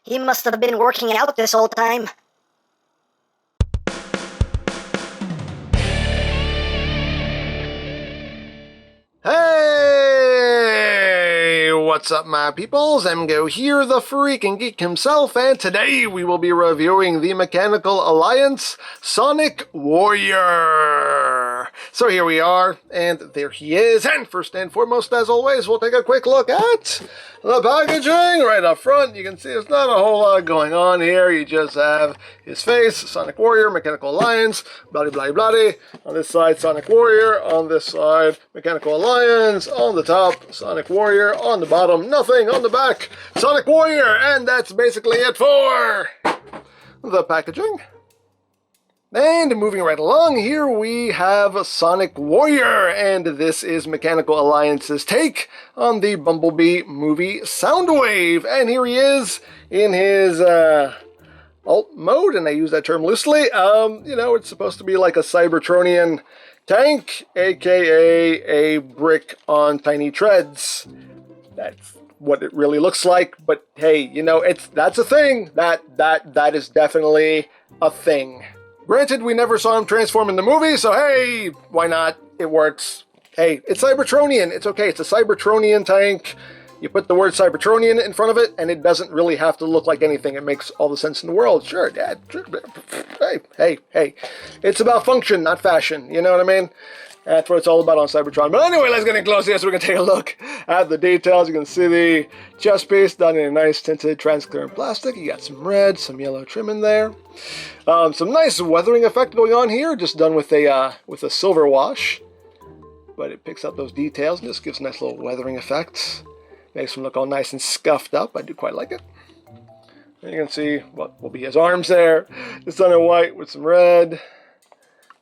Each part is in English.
He must have been working out this whole time. Hey! What's up, my peoples? EmGo here, the freaking geek himself, and today we will be reviewing the Mechanical Alliance Sonic Warrior. So here we are, and there he is, and first and foremost, as always, we'll take a quick look at the packaging right up front. You can see there's not a whole lot going on here. You just have his face, Sonic Warrior, Mechanical Alliance, bloody bloody bloody. On this side, Sonic Warrior. On this side, Mechanical Alliance. On the top, Sonic Warrior. On the bottom, nothing. On the back, Sonic Warrior. And that's basically it for the packaging. And moving right along, here we have Sonic Warrior, and this is Mechanical Alliance's take on the Bumblebee movie Soundwave. And here he is in his alt mode, and I use that term loosely. You know, it's supposed to be like a Cybertronian tank, aka a brick on tiny treads. That's what it really looks like, but hey, you know, that's a thing. That is definitely a thing. Granted, we never saw him transform in the movie, so hey, why not? It works. Hey, it's Cybertronian. It's okay. It's a Cybertronian tank. You put the word Cybertronian in front of it, and it doesn't really have to look like anything. It makes all the sense in the world. Sure, Dad. Hey. It's about function, not fashion. You know what I mean? That's what it's all about on Cybertron. But anyway, let's get in close here so we can take a look at the details. You can see the chest piece done in a nice tinted transparent plastic. You got some red, some yellow trim in there. Some nice weathering effect going on here, just done with a silver wash. But it picks up those details and just gives a nice little weathering effect. Makes him look all nice and scuffed up. I do quite like it. And you can see what will be his arms there. It's done in white with some red.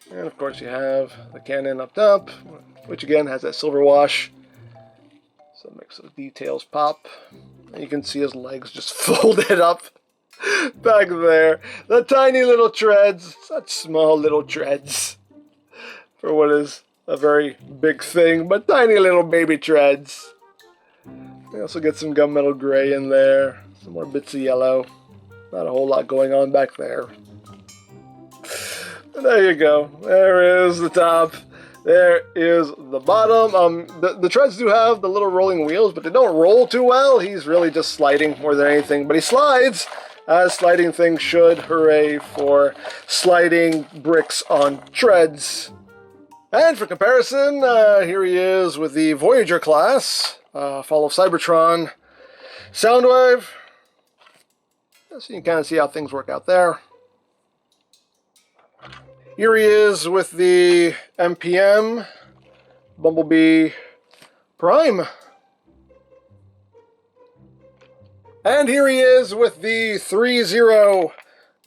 And of course you have the cannon up top, which again has that silver wash. So it makes those details pop. And you can see his legs just folded up back there. The tiny little treads, such small little treads for what is a very big thing, but tiny little baby treads. We also get some gunmetal gray in there, some more bits of yellow. Not a whole lot going on back there. There you go. There is the top. There is the bottom. The treads do have the little rolling wheels, but they don't roll too well. He's really just sliding more than anything. But he slides, as sliding things should. Hooray for sliding bricks on treads. And for comparison, here he is with the Voyager class. Fall of Cybertron. Soundwave. So you can kind of see how things work out there. Here he is with the FKim Bumblebee Prime. And here he is with the 3-0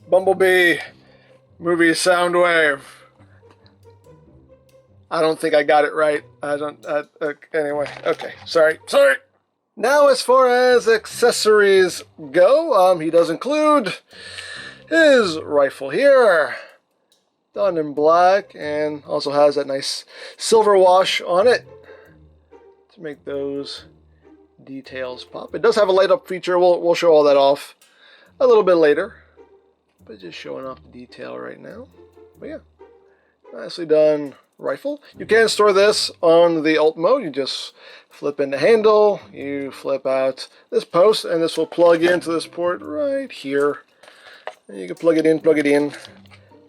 Bumblebee movie Soundwave. I don't think I got it right. Anyway, okay, sorry. Now as far as accessories go, he does include his rifle here. Done in black, and also has that nice silver wash on it to make those details pop. It does have a light up feature. We'll show all that off a little bit later, but just showing off the detail right now. But yeah, nicely done rifle. You can store this on the alt mode. You just flip in the handle, you flip out this post, and this will plug into this port right here. And you can plug it in, plug it in,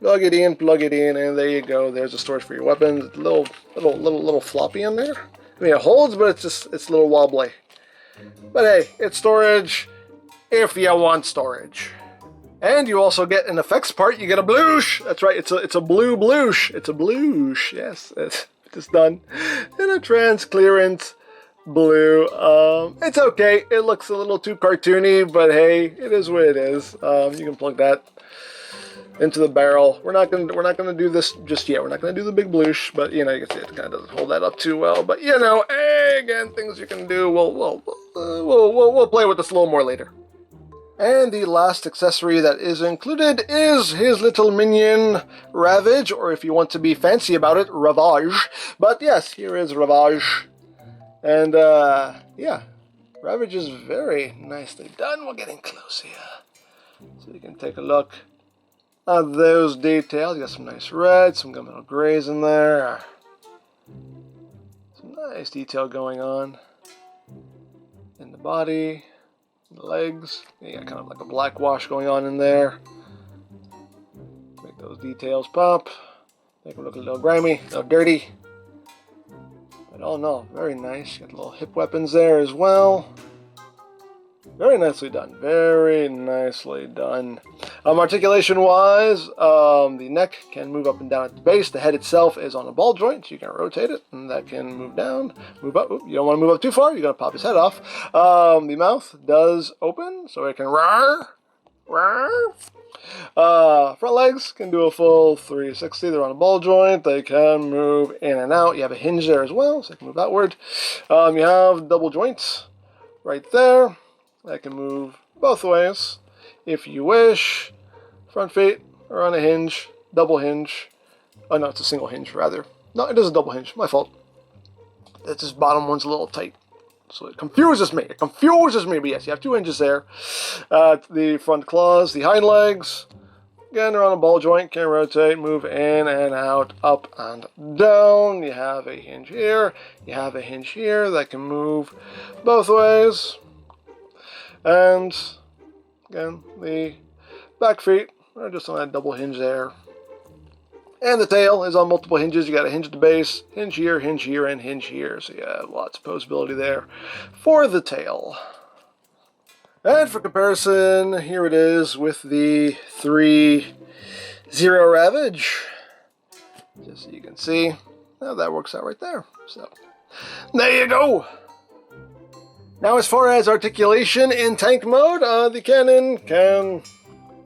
and there you go. There's a storage for your weapons. Little floppy in there. I mean, it holds, but it's a little wobbly. But hey, it's storage if you want storage. And you also get an effects part. You get a bloosh. That's right. It's a blue bloosh. It's a bloosh. Yes, it's done in a transparent blue. It's okay. It looks a little too cartoony, but hey, it is what it is. You can plug that into the barrel. We're not gonna do this just yet. We're not gonna do the big bloosh, but you know, you can see it kind of doesn't hold that up too well. But you know, hey, again, things you can do. We'll play with this a little more later. And the last accessory that is included is his little minion, Ravage, or if you want to be fancy about it, Ravage. But yes, here is Ravage. And yeah, Ravage is very nicely done. We're getting close here. So you can take a look at those details. You got some nice reds, some gunmetal grays in there. Some nice detail going on in the body, the legs. You got kind of like a black wash going on in there. Make those details pop. Make them look a little grimy, a little dirty. But all in all, very nice. Got little hip weapons there as well. Very nicely done. Very nicely done. Articulation-wise, the neck can move up and down at the base. The head itself is on a ball joint. You can rotate it, and that can move down, move up. Oop, you don't want to move up too far. You're going to pop his head off. The mouth does open, so it can roar. Front legs can do a full 360. They're on a ball joint. They can move in and out. You have a hinge there as well, so they can move outward. You have double joints right there. That can move both ways if you wish. Front feet are on a hinge, double hinge. Oh no, it's a single hinge rather. No, it is a double hinge. My fault. This bottom one's a little tight. So it confuses me. But yes, you have two hinges there. The front claws, the hind legs. Again, they're on a ball joint. Can rotate, move in and out, up and down. You have a hinge here. You have a hinge here that can move both ways. And again, the back feet are just on that double hinge there. And the tail is on multiple hinges. You got a hinge at the base, hinge here, and hinge here. So you have lots of posability there for the tail. And for comparison, here it is with the 3-0 Ravage. Just so you can see how that works out right there. So there you go. Now, as far as articulation in tank mode, the cannon can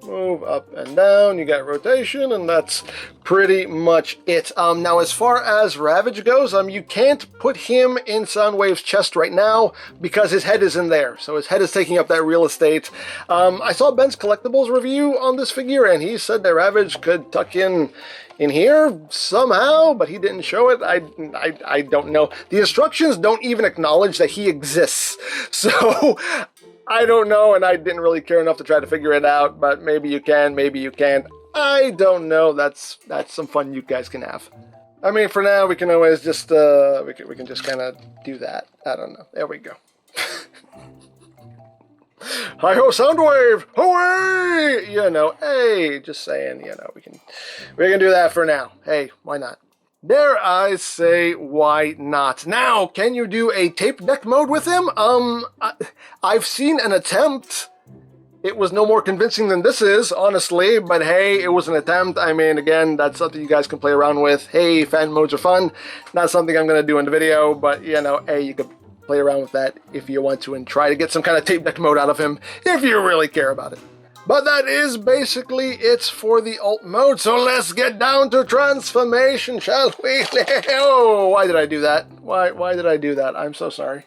move up and down. You got rotation, and that's pretty much it. Now, as far as Ravage goes, you can't put him in Soundwave's chest right now because his head is in there. So his head is taking up that real estate. I saw Ben's Collectibles review on this figure, and he said that Ravage could tuck in here somehow, but he didn't show it. I don't know. The instructions don't even acknowledge that he exists. So I don't know, and I didn't really care enough to try to figure it out, but maybe you can, maybe you can't. I don't know. That's some fun you guys can have. I mean, for now, we can always just, we can just kind of do that. I don't know. There we go. Hi-ho, Soundwave! Hooray! You know, hey, just saying, you know, we can do that for now. Hey, why not? Dare I say, why not? Now, can you do a tape deck mode with him? I've seen an attempt. It was no more convincing than this is, honestly, but hey, it was an attempt. I mean, again, that's something you guys can play around with. Hey, fan modes are fun. Not something I'm going to do in the video, but, you know, hey, you could play around with that if you want to and try to get some kind of tape deck mode out of him if you really care about it. But that is basically it for the alt mode, so let's get down to transformation, shall we? Oh, why did I do that? Why did I do that? I'm so sorry.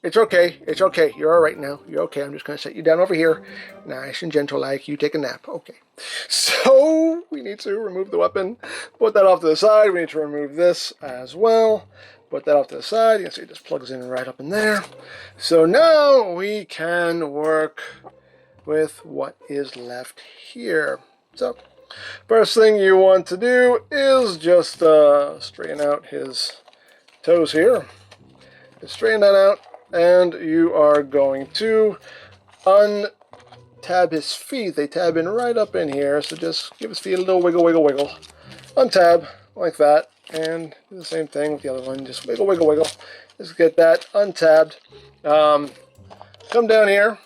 It's okay. It's okay. You're all right now. You're okay. I'm just going to set you down over here. Nice and gentle like you take a nap. Okay. So we need to remove the weapon. Put that off to the side. We need to remove this as well. Put that off to the side. You can see it just plugs in right up in there. So now we can work with what is left here. So first thing you want to do is just straighten out his toes here. Just straighten that out, and you are going to untab his feet. They tab in right up in here, so just give his feet a little wiggle, wiggle, wiggle. Untab like that, and do the same thing with the other one. Just wiggle, wiggle, wiggle. Just get that untabbed. Come down here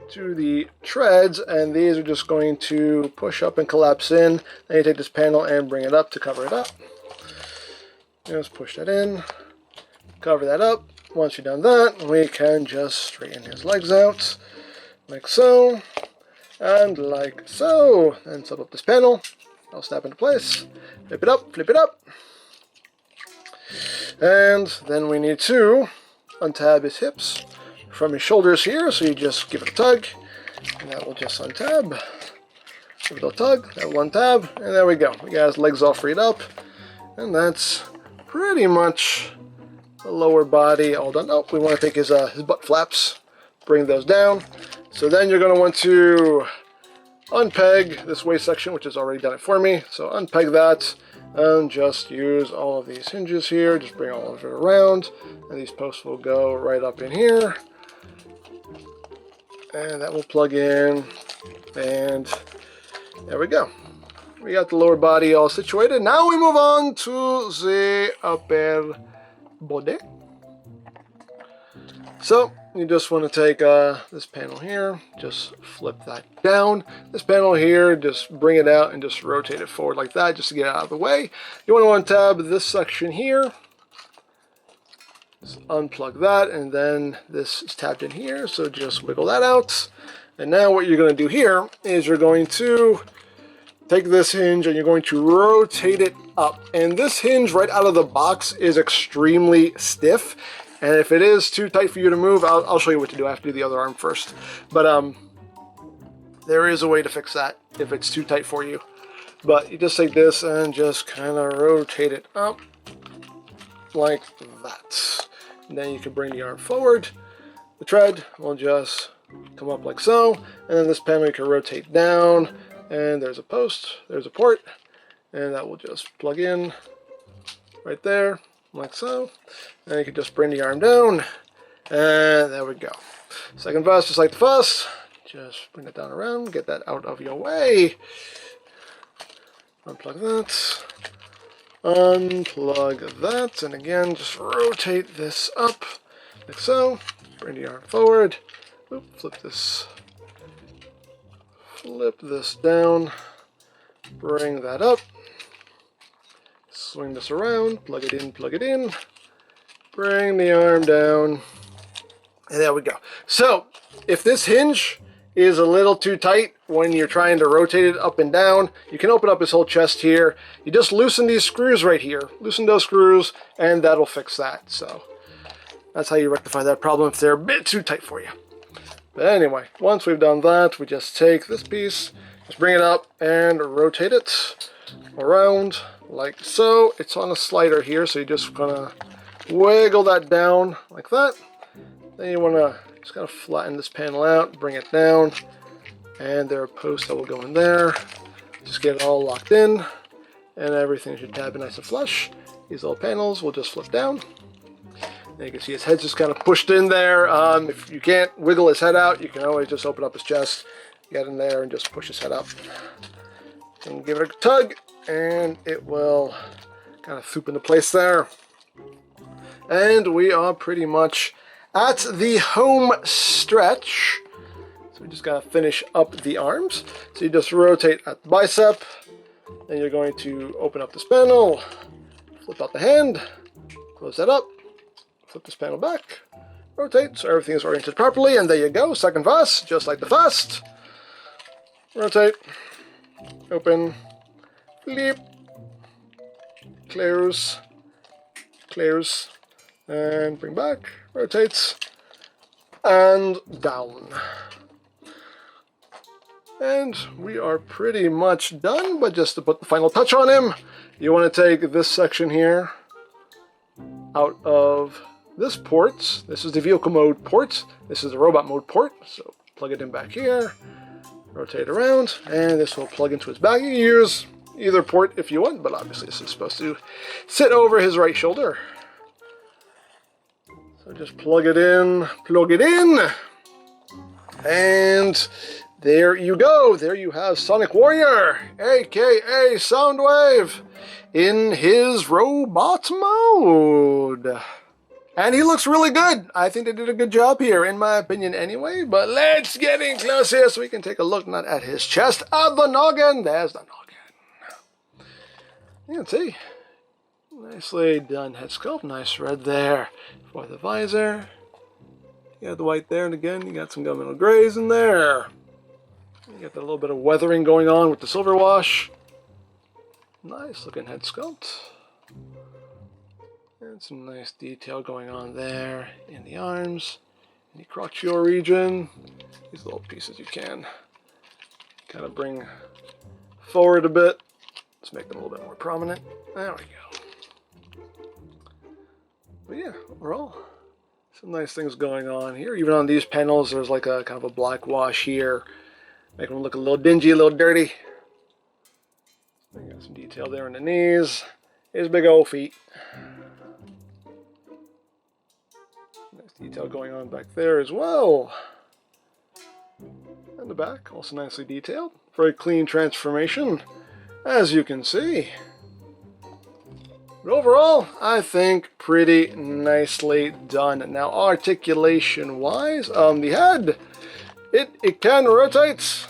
to the treads, and these are just going to push up and collapse in. Then you take this panel and bring it up to cover it up. Just push that in, cover that up. Once you've done that, we can just straighten his legs out, like so, and like so. And set up this panel. I'll snap into place. Flip it up. And then we need to untab his hips from his shoulders here, so you just give it a tug, and that will just untab. Give it a tug, that will untab, and there we go. We got his legs all freed up, and that's pretty much the lower body all done. Oh, we want to take his butt flaps, bring those down. So then you're going to want to unpeg this waist section, which has already done it for me. So unpeg that and just use all of these hinges here. Just bring all of it around, and these posts will go right up in here. And that will plug in, and there we go. We got the lower body all situated. Now we move on to the upper body. So you just want to take this panel here, just flip that down. This panel here, just bring it out and just rotate it forward like that, just to get it out of the way. You want to untab this section here. Just unplug that, and then this is tapped in here, so just wiggle that out. And now what you're going to do here is you're going to take this hinge and you're going to rotate it up. And this hinge right out of the box is extremely stiff. And if it is too tight for you to move, I'll show you what to do. I have to do the other arm first. But there is a way to fix that if it's too tight for you. But you just take this and just kind of rotate it up like that. And then you can bring the arm forward. The tread will just come up like so. And then this panel you can rotate down. And there's a post, there's a port. And that will just plug in right there, like so. And you can just bring the arm down. And there we go. Second fuss, just like the fuss. Just bring it down around, get that out of your way. Unplug that. Unplug that, and again, just rotate this up, like so. Bring the arm forward. Oop, flip this down. Bring that up. Swing this around, plug it in, bring the arm down, and there we go. So, if this hinge is a little too tight when you're trying to rotate it up and down, you can open up his whole chest here. You just loosen these screws right here. Loosen those screws, and that'll fix that. So, that's how you rectify that problem if they're a bit too tight for you. But anyway, once we've done that, we just take this piece, just bring it up and rotate it around like so. It's on a slider here, so you just gonna wiggle that down like that. Then you wanna just kind of flatten this panel out, bring it down, and there are posts that will go in there. Just get it all locked in, and everything should tab in nice and flush. These little panels will just flip down. And you can see his head's just kind of pushed in there. If you can't wiggle his head out, you can always just open up his chest, get in there, and just push his head up. And give it a tug, and it will kind of swoop into place there. And we are pretty much at the home stretch. So we just gotta finish up the arms. So you just rotate at the bicep, then you're going to open up this panel, flip out the hand, close that up, flip this panel back, rotate so everything is oriented properly, and there you go. Second fuss, just like the first. Rotate, open, flip, close, close, and bring back, rotates, and down. And we are pretty much done, but just to put the final touch on him, you want to take this section here out of this port. This is the vehicle mode port. This is the robot mode port. So plug it in back here, rotate around, and this will plug into his back. You can use either port if you want, but obviously this is supposed to sit over his right shoulder. So just plug it in, and there you go. There you have Sonic Warrior, aka Soundwave, in his robot mode. And he looks really good. I think they did a good job here, in my opinion anyway. But let's get in close here so we can take a look, not at his chest, at the noggin. There's the noggin. You can see. Nicely done head sculpt. Nice red there for the visor. You got the white there, and again, you got some governmental grays in there. You got that little bit of weathering going on with the silver wash. Nice looking head sculpt. And some nice detail going on there in the arms, in the crotchio region. These little pieces you can kind of bring forward a bit. Let's make them a little bit more prominent. There we go. But yeah, overall, some nice things going on here. Even on these panels, there's like a kind of a black wash here, making them look a little dingy, a little dirty. Got some detail there in the knees. His big old feet. Nice detail going on back there as well. And the back, also nicely detailed. Very clean transformation, as you can see. But overall, I think pretty nicely done. Now, articulation-wise, the head, it can rotate.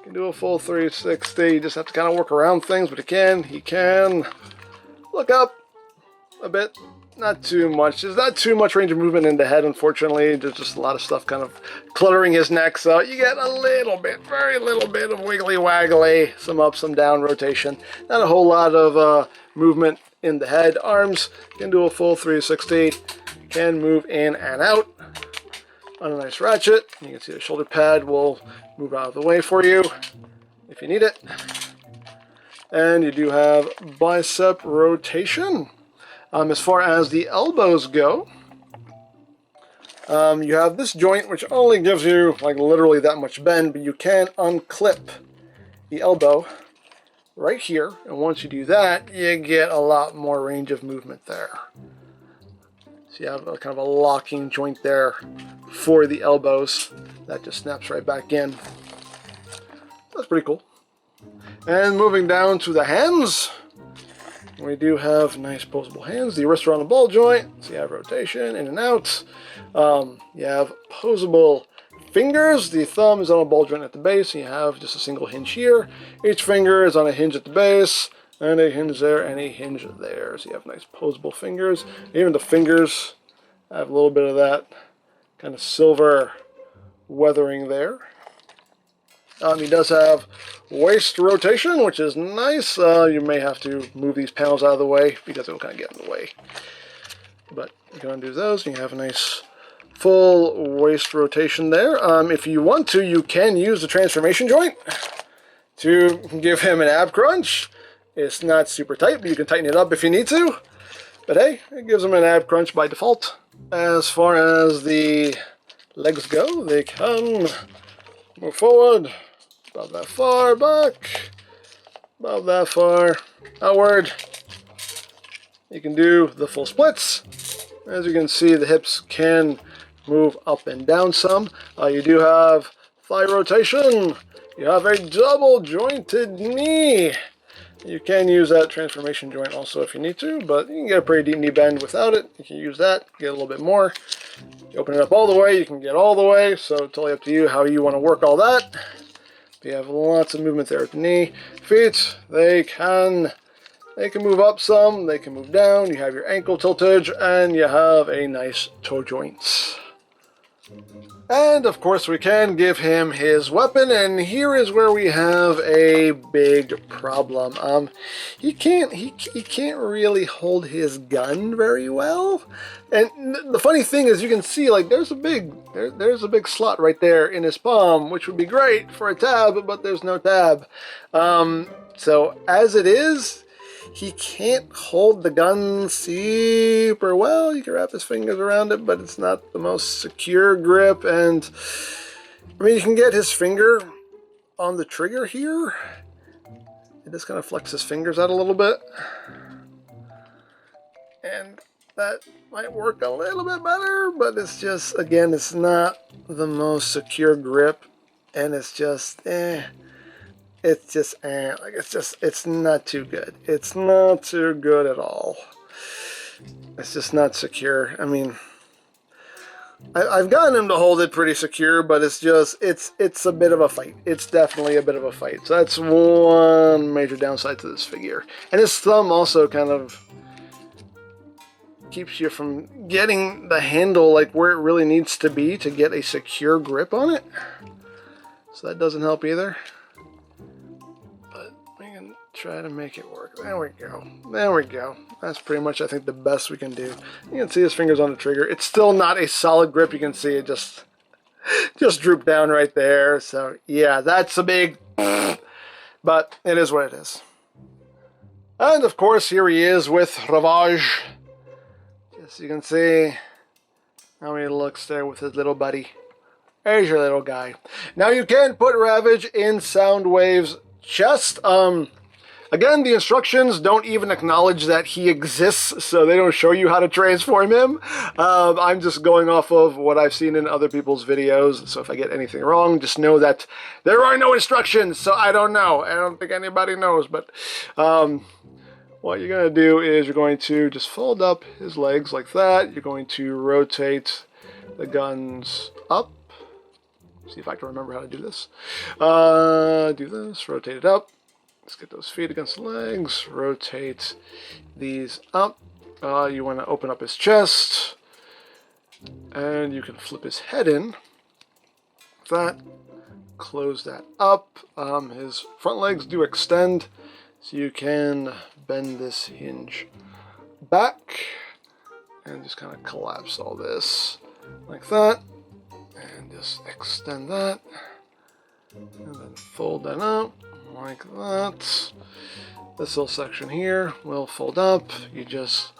Can do a full 360. You just have to kind of work around things, but he can look up a bit. Not too much. There's not too much range of movement in the head, unfortunately. There's just a lot of stuff kind of cluttering his neck, so you get a little bit, very little bit of wiggly waggly, some up, some down rotation. Not a whole lot of movement in the head. Arms can do a full 360. Can move in and out on a nice ratchet. You can see the shoulder pad will move out of the way for you if you need it. And you do have bicep rotation. As far as the elbows go, you have this joint which only gives you like literally that much bend, but you can unclip the elbow right here, and once you do that, you get a lot more range of movement there. So you have a kind of a locking joint there for the elbows that just snaps right back in. That's pretty cool. And moving down to the hands, we do have nice posable hands. The wrists are on the ball joint, so you have rotation in and out. You have posable fingers. The thumb is on a ball joint at the base, and you have just a single hinge here. Each finger is on a hinge at the base, and a hinge there, and a hinge there. So you have nice posable fingers. Even the fingers have a little bit of that kind of silver weathering there. He does have waist rotation, which is nice. You may have to move these panels out of the way because it will kind of get in the way. But you can undo those, and you have a nice full waist rotation there. If you want to, you can use the transformation joint to give him an ab crunch. It's not super tight, but you can tighten it up if you need to. But hey, it gives him an ab crunch by default. As far as the legs go, they can move forward, about that far, back, about that far, outward. You can do the full splits. As you can see, the hips can move up and down some. You do have thigh rotation. You have a double jointed knee. You can use that transformation joint also if you need to, but you can get a pretty deep knee bend without it. You can use that, get a little bit more. You open it up all the way, you can get all the way, so it's totally up to you how you want to work all that. You have lots of movement there at the knee. Feet, they can move up some, they can move down. You have your ankle tiltage, and you have a nice toe joints. And of course we can give him his weapon, and here is where we have a big problem. He can't really hold his gun very well. And the funny thing is, you can see like there's a big slot right there in his palm, which would be great for a tab, but there's no tab. So as it is, he can't hold the gun super well. You can wrap his fingers around it, but it's not the most secure grip. And I mean, you can get his finger on the trigger here. It just kind of flex his fingers out a little bit. And that might work a little bit better, but it's just, again, it's not the most secure grip. And it's just, it's not too good. It's not too good at all. It's just not secure. I mean, I've gotten him to hold it pretty secure, but it's a bit of a fight. It's definitely a bit of a fight. So that's one major downside to this figure. And his thumb also kind of keeps you from getting the handle like where it really needs to be to get a secure grip on it. So that doesn't help either. Try to make it work. There we go. There we go. That's pretty much, I think, the best we can do. You can see his fingers on the trigger. It's still not a solid grip. You can see it just drooped down right there. So, yeah, that's a big... But it is what it is. And, of course, here he is with Ravage. So you can see how he looks there with his little buddy. There's your little guy. Now you can put Ravage in Soundwave's chest. Again, the instructions don't even acknowledge that he exists, so they don't show you how to transform him. I'm just going off of what I've seen in other people's videos, so if I get anything wrong, just know that there are no instructions, so I don't know. I don't think anybody knows, but what you're going to do is you're going to just fold up his legs like that. You're going to rotate the guns up. See if I can remember how to do this. Rotate it up. Let's get those feet against the legs. Rotate these up. You want to open up his chest. And you can flip his head in. That. Close that up. His front legs do extend. So you can bend this hinge back. And just kind of collapse all this like that. And just extend that. And then fold that up. Like that. This little section here will fold up. You just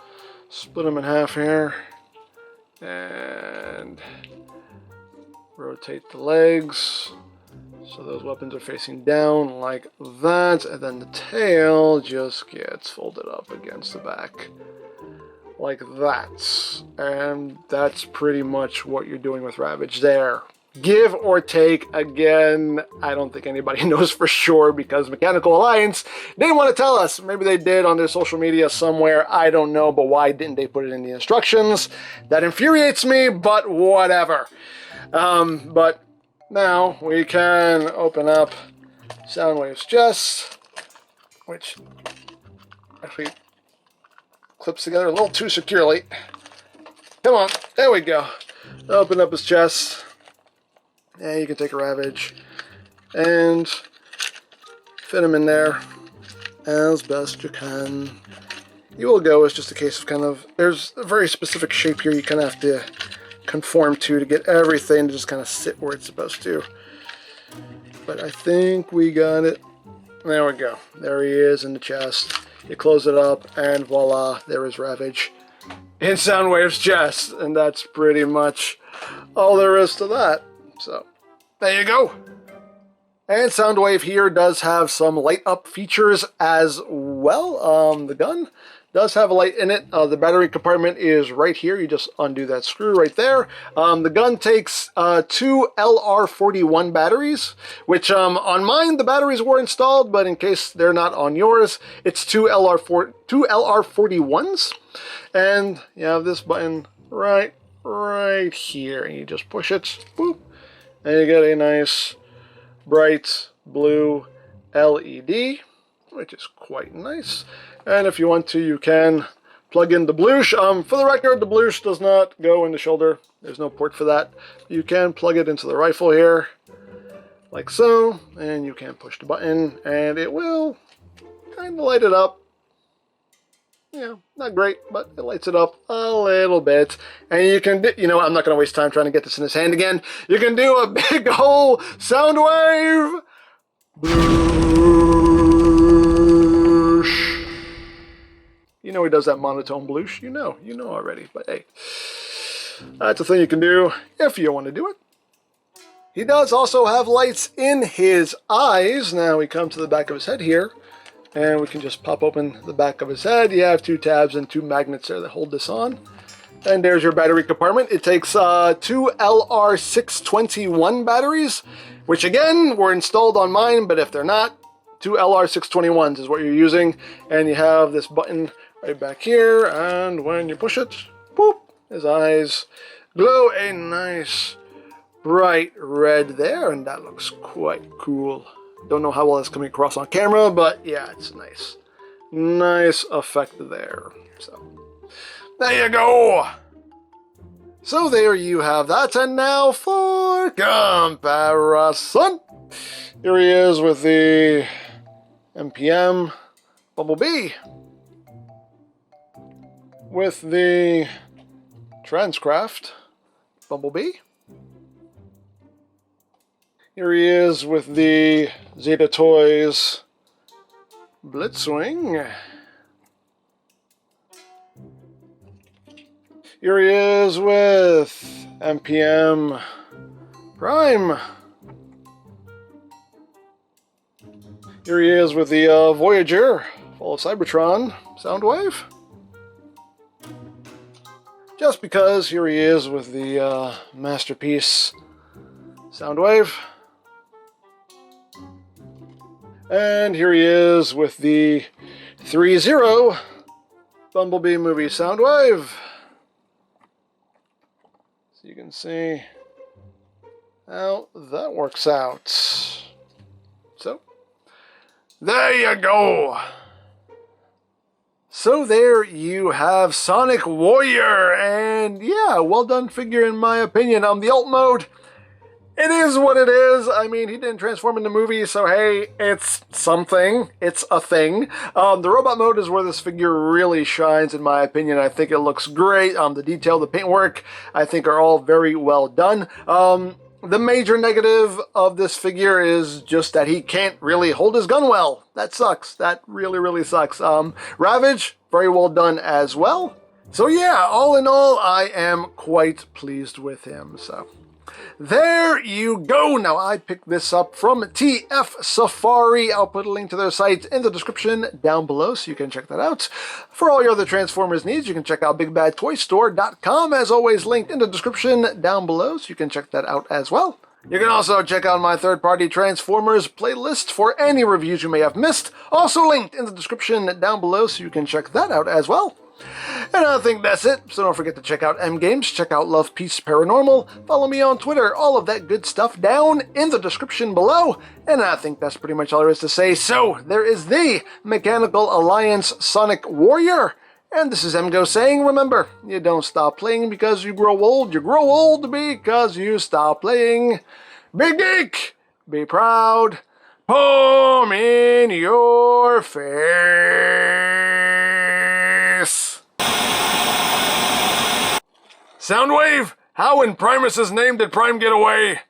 split them in half here and rotate the legs so those weapons are facing down like that, and then the tail just gets folded up against the back like that. And that's pretty much what you're doing with Ravage there. Give or take, again, I don't think anybody knows for sure because Mechanical Alliance didn't want to tell us. Maybe they did on their social media somewhere, I don't know, but why didn't they put it in the instructions? That infuriates me, but whatever. But now we can open up Soundwave's chest, which actually clips together a little too securely. Come on, there we go. Open up his chest. Yeah, you can take a Ravage and fit him in there as best you can. You will go, it's just a case of kind of, there's a very specific shape here you kind of have to conform to get everything to just kind of sit where it's supposed to. But I think we got it. There we go. There he is in the chest. You close it up and voila, there is Ravage in Soundwave's chest. And that's pretty much all there is to that. So, there you go. And Soundwave here does have some light up features as well. The gun does have a light in it. The battery compartment is right here. You just undo that screw right there. The gun takes two LR41 batteries, which on mine the batteries were installed, but in case they're not on yours, it's two LR41s. And you have this button right here, and you just push it. Boop. And you get a nice bright blue LED, which is quite nice. And if you want to, you can plug in the bluish. For the record, the bluish does not go in the shoulder. There's no port for that. You can plug it into the rifle here, like so. And you can push the button, and it will kind of light it up. Yeah, not great, but it lights it up a little bit. And you can, you know, I'm not going to waste time trying to get this in his hand again. You can do a big whole Soundwave. Bloosh. You know he does that monotone bloosh. You know already. But hey, that's a thing you can do if you want to do it. He does also have lights in his eyes. Now we come to the back of his head here. And we can just pop open the back of his head. You have two tabs and two magnets there that hold this on. And there's your battery compartment. It takes two LR621 batteries, which again, were installed on mine, but if they're not, two LR621s is what you're using. And you have this button right back here, and when you push it, boop, his eyes glow a nice bright red there, and that looks quite cool. Don't know how well that's coming across on camera, but yeah, it's nice. Nice effect there. So, there you go! So there you have that, and now for comparison. Here he is with the FKim Bumblebee. With the Transcraft Bumblebee. Here he is with the Zeta Toys Blitzwing. Here he is with MPM Prime. Here he is with the Voyager, full of Cybertron, Soundwave. Just because, here he is with the Masterpiece, Soundwave. And here he is with the 3-0 Bumblebee movie Soundwave. So you can see how that works out. So, there you go. So there you have Sonic Warrior, and yeah, well done figure in my opinion. The alt mode, it is what it is. I mean, he didn't transform in the movie, so hey, it's something. It's a thing. The robot mode is where this figure really shines, in my opinion. I think it looks great. The detail, the paintwork, I think are all very well done. The major negative of this figure is just that he can't really hold his gun well. That sucks. That really, really sucks. Ravage, very well done as well. So yeah, all in all, I am quite pleased with him. So there you go. Now, I picked this up from TF Safari. I'll put a link to their site in the description down below so you can check that out. For all your other Transformers needs, you can check out BigBadToyStore.com, as always linked in the description down below so you can check that out as well. You can also check out my third-party Transformers playlist for any reviews you may have missed, also linked in the description down below so you can check that out as well. And I think that's it, so don't forget to check out EmGo's, check out Love Peace Paranormal, follow me on Twitter, all of that good stuff down in the description below, and I think that's pretty much all there is to say. So, there is the Mechanical Alliance Sonic Warrior, and this is EmGo saying, remember, you don't stop playing because you grow old because you stop playing. Big Geek, be proud, palm in your face. Soundwave, how in Primus's name did Prime get away?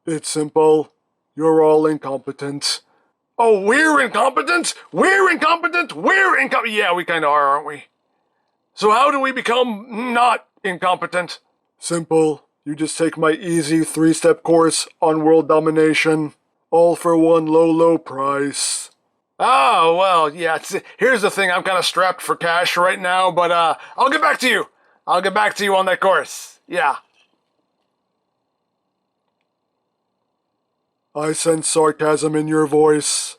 It's simple. You're all incompetent. Oh, we're incompetent? We're incompetent? Yeah, we kinda are, aren't we? So how do we become not incompetent? Simple. You just take my easy 3-step course on world domination. All for one low, low price. Oh, well, yeah, here's the thing. I'm kind of strapped for cash right now, but I'll get back to you. I'll get back to you on that course. Yeah. I sense sarcasm in your voice.